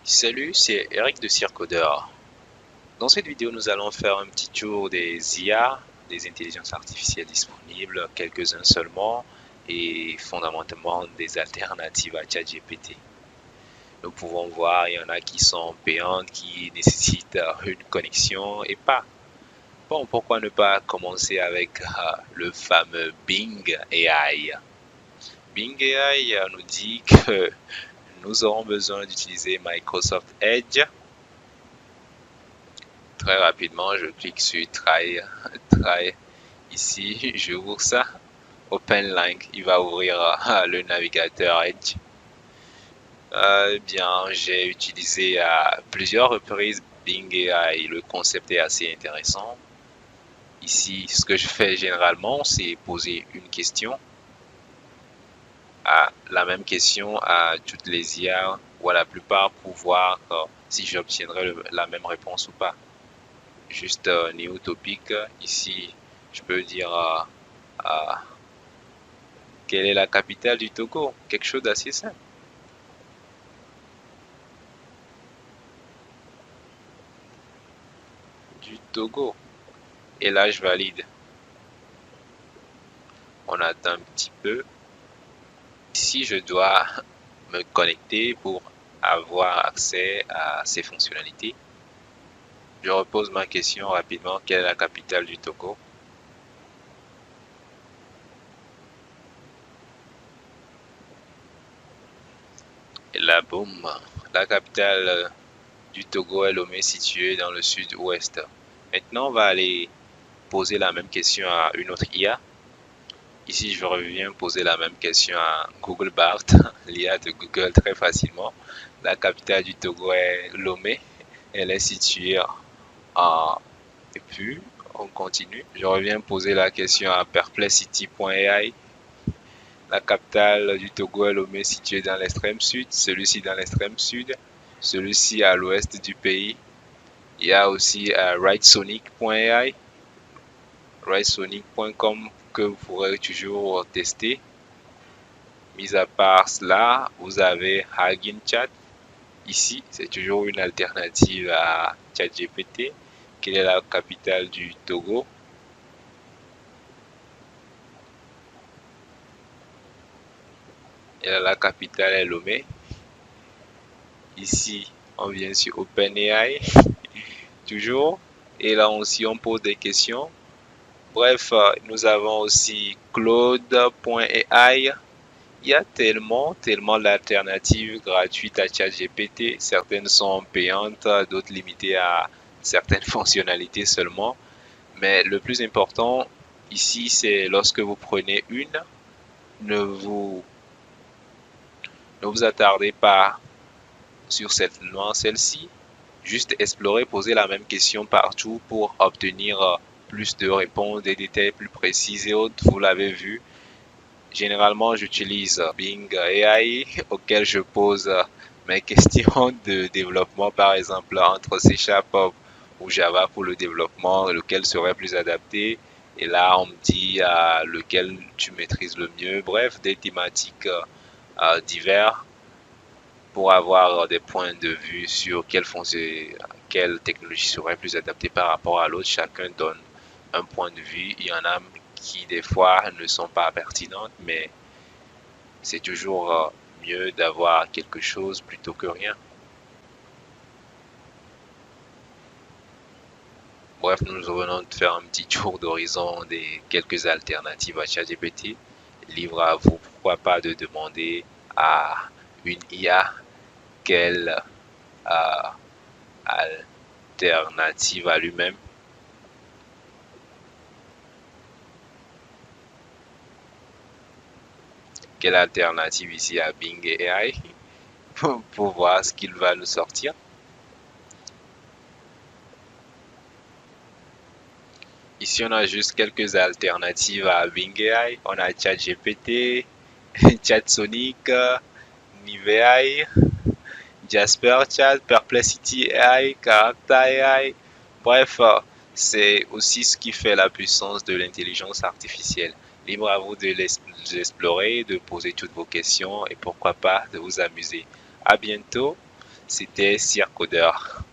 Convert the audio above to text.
Salut, c'est Eric de Circodeur. Dans cette vidéo, nous allons faire un petit tour des IA, des intelligences artificielles disponibles, quelques-uns seulement, et fondamentalement des alternatives à ChatGPT. Nous pouvons voir, il y en a qui sont payantes, qui nécessitent une connexion et pas. Bon, pourquoi ne pas commencer avec le fameux Bing AI? Bing AI nous dit que nous aurons besoin d'utiliser Microsoft Edge. Très rapidement, je clique sur Try. Ici, je ouvre ça. Open Link, il va ouvrir le navigateur Edge. Bien, j'ai utilisé à plusieurs reprises Bing AI. Le concept est assez intéressant. Ici, ce que je fais généralement, c'est poser une question. La même question à toutes les IA ou à la plupart pour voir si j'obtiendrai la même réponse ou pas. Juste New Topic, ici, je peux dire quelle est la capitale du Togo? Quelque chose d'assez simple. Du Togo. Et là, je valide. On attend un petit peu. Ici, je dois me connecter pour avoir accès à ces fonctionnalités. Je repose ma question rapidement. Quelle est la capitale du Togo? Et là, boum. La capitale du Togo est Lomé, située dans le sud-ouest. Maintenant, on va aller poser la même question à une autre IA. Ici, je reviens poser la même question à Google Bard, l'IA de Google, très facilement. La capitale du Togo est Lomé. Elle est située en... Et puis, on continue. Je reviens poser la question à Perplexity.ai. La capitale du Togo est Lomé, située dans l'extrême sud. Celui-ci dans l'extrême sud. Celui-ci à l'ouest du pays. Il y a aussi writesonic.ai, writesonic.com que vous pourrez toujours tester. Mis à part cela, vous avez Hugging Chat. Ici, c'est toujours une alternative à ChatGPT. Quelle est la capitale du Togo? Et la capitale est Lomé. Ici, on vient sur OpenAI, toujours. Et là aussi, on pose des questions. Bref, nous avons aussi Claude.ai. Il y a tellement d'alternatives gratuites à ChatGPT. Certaines sont payantes, d'autres limitées à certaines fonctionnalités seulement. Mais le plus important ici, c'est lorsque vous prenez une, ne vous attardez pas sur celle-ci. Juste explorer, poser la même question partout pour obtenir plus de réponses, des détails plus précis et autres. Vous l'avez vu. Généralement, j'utilise Bing AI auquel je pose mes questions de développement, par exemple entre C# ou Java pour le développement, lequel serait plus adapté. Et là, on me dit lequel tu maîtrises le mieux. Bref, des thématiques diverses pour avoir des points de vue sur quelle technologie serait plus adaptée par rapport à l'autre. Chacun donne un point de vue. Il y en a qui des fois ne sont pas pertinentes, mais c'est toujours mieux d'avoir quelque chose plutôt que rien. Bref, nous venons de faire un petit tour d'horizon des quelques alternatives à ChatGPT. Libre à vous, pourquoi pas, de demander à une IA quelle alternative à lui-même. Quelle alternative ici à Bing AI pour voir ce qu'il va nous sortir. Ici, on a juste quelques alternatives à Bing AI. On a ChatGPT, ChatSonic, Nivea, Jasper Chat, Perplexity AI, Character AI. Bref, C'est aussi ce qui fait la puissance de l'intelligence artificielle. Libre à vous de l'explorer, de poser toutes vos questions et pourquoi pas de vous amuser. À bientôt, c'était Circodeur.